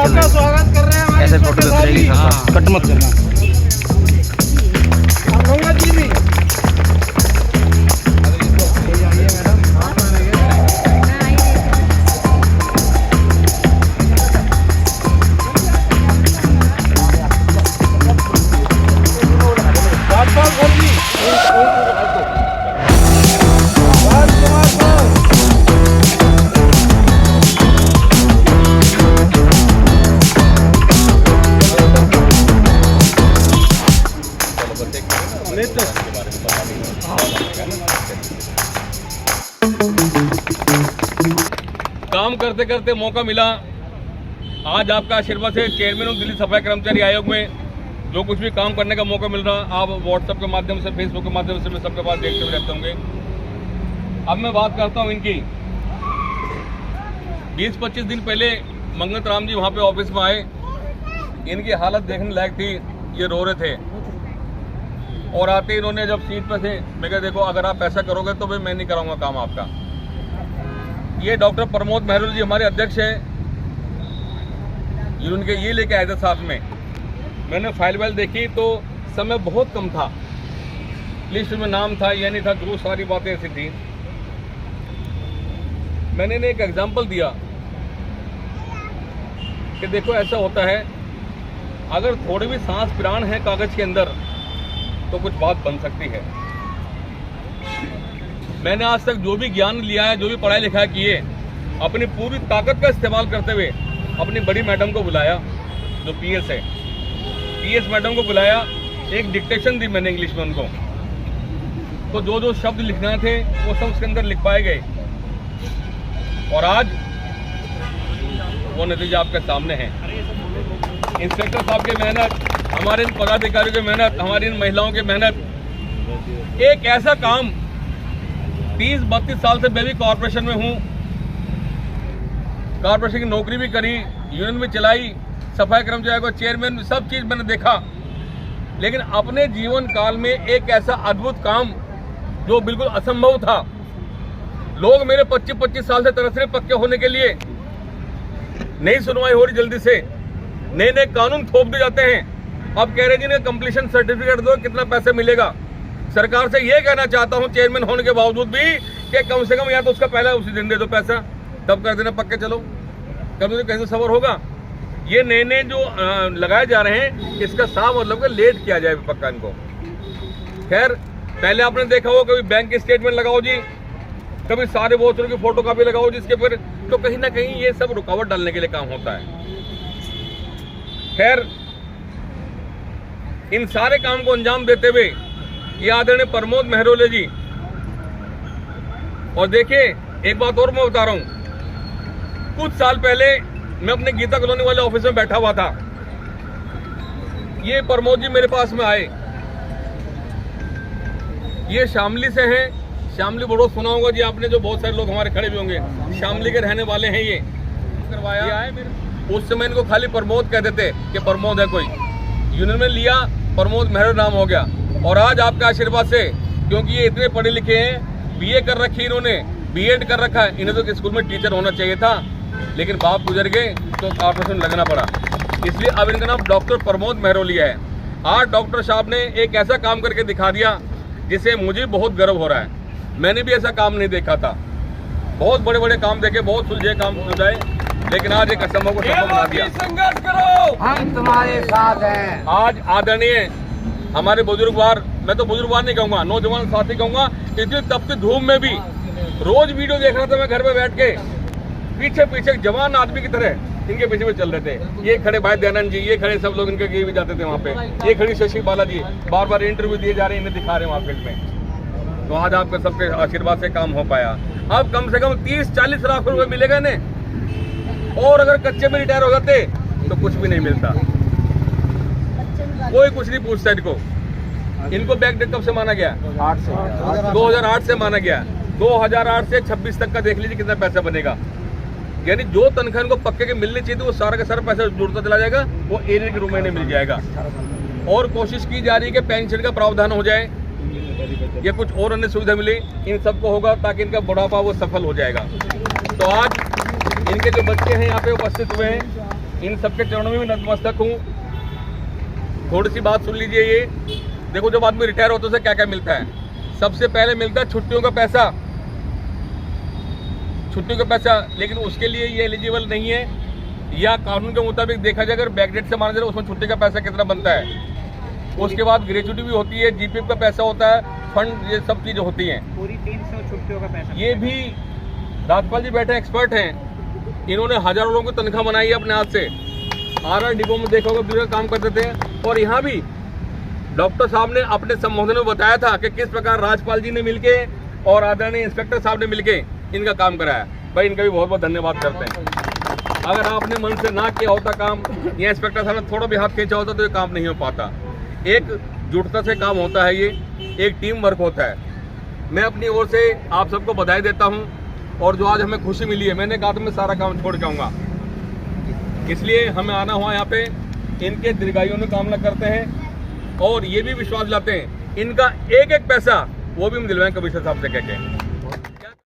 आपका स्वागत कर रहे हैं हमारे ऐसे फोटो लेते रहेगी सब। कट मत करना। आप गंगा जी भी काम करते करते मौका मिला। आज आपका आशीर्वाद से चेयरमैन हूँ दिल्ली सफाई कर्मचारी आयोग में। जो कुछ भी काम करने का मौका मिल रहा, आप व्हाट्सएप के माध्यम से, फेसबुक के माध्यम से मैं सबके पास देखते हुए रहते होंगे। अब मैं बात करता हूँ इनकी। 20-25 दिन पहले मंगत राम जी वहाँ पे ऑफिस में आए। इनकी हालत देखने लायक थी, ये रो रहे थे। और आते ही इन्होंने जब सीट पे थे, मैं कहा देखो अगर आप ऐसा करोगे तो भाई मैं नहीं कराऊंगा काम आपका। ये डॉक्टर प्रमोद मेहरोली जी हमारे अध्यक्ष हैं। उनके ये लेके आए थे साथ में। मैंने फाइल वाइल देखी तो समय बहुत कम था, लिस्ट में नाम था या नहीं था, जो सारी बातें ऐसी थी। मैंने इन्हें एक एग्जाम्पल दिया कि देखो ऐसा होता है, अगर थोड़ी भी सांस प्राण है कागज के अंदर तो कुछ बात बन सकती है। मैंने आज तक जो भी ज्ञान लिया है, जो भी पढ़ाई लिखाई की है, अपनी पूरी ताकत का इस्तेमाल करते हुए अपनी बड़ी मैडम को बुलाया, जो पीएस है, पीएस मैडम को बुलाया। एक डिक्टेशन दी मैंने इंग्लिश में उनको, तो जो जो शब्द लिखना थे वो सब उसके अंदर लिख पाए गए। और आज वो नतीजा आपके सामने है। इंस्पेक्टर साहब की मेहनत, हमारे इन पदाधिकारियों की मेहनत, हमारी इन महिलाओं की मेहनत। एक ऐसा काम 30-32 साल से मैं भी कॉर्पोरेशन में हूँ, कॉर्पोरेशन की नौकरी भी करी, यूनियन भी चलाई, सफाई कर्मचारी को चेयरमैन, सब चीज मैंने देखा। लेकिन अपने जीवन काल में एक ऐसा अद्भुत काम जो बिल्कुल असंभव था। लोग मेरे 25-25 साल से तरस रहे पक्के होने के लिए। नई सुनवाई हो रही जल्दी से, नए नए कानून थोप दिए जाते हैं। अब कह रहे जी ने कंप्लीशन सर्टिफिकेट दो, कितना पैसा मिलेगा। सरकार से ये कहना चाहता हूं चेयरमैन होने के बावजूद भी कि कम से कम या तो उसका पहला उसी दिन दे दो पैसा, तब कर देना पक्के चलो। कभी तो कैसे सबर होगा। ये नए नए जो लगाए जा रहे हैं, इसका साफ मतलब कि लेट किया जाए पक्का इनको। खैर पहले आपने देखा हो, कभी बैंक की स्टेटमेंट लगाओ जी, कभी सारे वोटरों की फोटो कॉपी लगाओ जिसके फिर, तो कहीं ना कहीं ये सब रुकावट डालने के लिए काम होता है। खैर इन सारे काम को अंजाम देते हुए ये आदरणीय प्रमोद मेहरोली जी। और देखिए एक बात और मैं बता रहा हूं, कुछ साल पहले मैं अपने गीता कॉलोनी वाले ऑफिस में बैठा हुआ था। ये प्रमोद जी मेरे पास में आए। ये शामली से हैं, शामली बड़ो सुना होगा जी आपने, जो बहुत सारे लोग हमारे खड़े भी होंगे, शामली के रहने वाले हैं। ये करवाया उस समय इनको खाली प्रमोद कहते थे कि प्रमोद है कोई। यूनियन में लिया, प्रमोद मेहरोली नाम हो गया। और आज आपके आशीर्वाद से, क्योंकि ये इतने पढ़े लिखे हैं, बीए कर रखी इन्होंने, बीएड कर रखा है, इन्हें तो स्कूल में टीचर होना चाहिए था, लेकिन बाप गुजर गए तो कॉर्पोरेशन लगना पड़ा। इसलिए अब इनका नाम डॉक्टर प्रमोद मेहरोली है। आज डॉक्टर साहब ने एक ऐसा काम करके दिखा दिया जिसे मुझे बहुत गर्व हो रहा है। मैंने भी ऐसा काम नहीं देखा था, बहुत बड़े बड़े काम देखे, बहुत सुलझे काम सुलझाए, लेकिन आज एक असंभव को संभव बना दिया। संघर्ष करो, हम तुम्हारे साथ हैं। आज आदरणीय हमारे बुजुर्गवार, मैं तो बुजुर्गवार नहीं कहूंगा, नौजवान साथी कहूंगा, इतनी तपती धूप में भी रोज वीडियो देख रहा था मैं घर में बैठ के। पीछे पीछे जवान आदमी की तरह इनके पीछे चल रहे थे। ये खड़े भाई दयानंद जी, ये खड़े सब लोग इनके भी जाते थे वहाँ पे। ये खड़ी शशि बाला जी, बार बार इंटरव्यू दिए जा रहे हैं, इन्हें दिखा रहे हैं वहाँ फील्ड में। तो आज आपके सबके आशीर्वाद से काम हो पाया। अब कम से कम 30-40 लाख रुपए मिलेगा इन्हें। और अगर कच्चे में रिटायर हो जाते तो कुछ भी नहीं मिलता, कोई कुछ नहीं पूछता इनको। इनको बैक डेट कब से माना गया? 2008 से माना गया। 2008 से 26 तक का देख लीजिए कितना पैसा बनेगा। यानी जो तनख्वाह इनको पक्के के मिलनी चाहिए थी वो सारा का सारा पैसा जुड़ता चला जाएगा, वो एरियर के रूप में मिल जाएगा। और कोशिश की जा रही है कि पेंशन का प्रावधान हो जाए या कुछ और अन्य सुविधा मिले, इन सबको होगा ताकि इनका बुढ़ापा वो सफल हो जाएगा। तो आज इनके जो बच्चे हैं यहाँ पे उपस्थित हुए हैं, इन सबके चरणों में भी नतमस्तक हूँ। थोड़ी सी बात सुन लीजिए। ये देखो, जब आदमी रिटायर होता है उसे क्या क्या मिलता है। सबसे पहले मिलता है छुट्टियों का पैसा, छुट्टियों का पैसा, लेकिन उसके लिए ये एलिजिबल नहीं है, या कानून के मुताबिक देखा जाए अगर बैकडेट से माना जाए उसमें छुट्टी का पैसा कितना बनता है। उसके बाद ग्रेजुटी भी होती है, जीपीएफ का पैसा होता है, फंड, ये सब चीज़ें होती हैं। पूरी 300 छुट्टियों का पैसा। ये भी राजपाल जी बैठे एक्सपर्ट हैं, इन्होंने हजारों लोगों को तनख्वाह बनाई है अपने हाथ से। आर डिपो में देखा होगा बुजुर्ग काम करते थे, और यहाँ भी डॉक्टर साहब ने अपने संबोधन में बताया था कि किस प्रकार राजपाल जी ने मिलके और आदरणीय इंस्पेक्टर साहब ने मिलके इनका काम कराया। भाई इनका भी बहुत बहुत धन्यवाद करते हैं। अगर आपने मन से ना किया होता काम, या इंस्पेक्टर साहब ने थोड़ा भी हाथ खींचा होता तो ये काम नहीं हो पाता। एक जुटता से काम होता है, ये एक टीम वर्क होता है। मैं अपनी ओर से आप सबको बधाई देता हूँ, और जो आज हमें खुशी मिली है, मैंने कहा था मैं सारा काम छोड़ के आऊँगा, इसलिए हमें आना हुआ यहाँ पे। इनके दीर्घायु में कामना करते हैं, और ये भी विश्वास लाते हैं इनका एक एक पैसा वो भी हम दिलवाएं कमिश्नर साहब से कह के।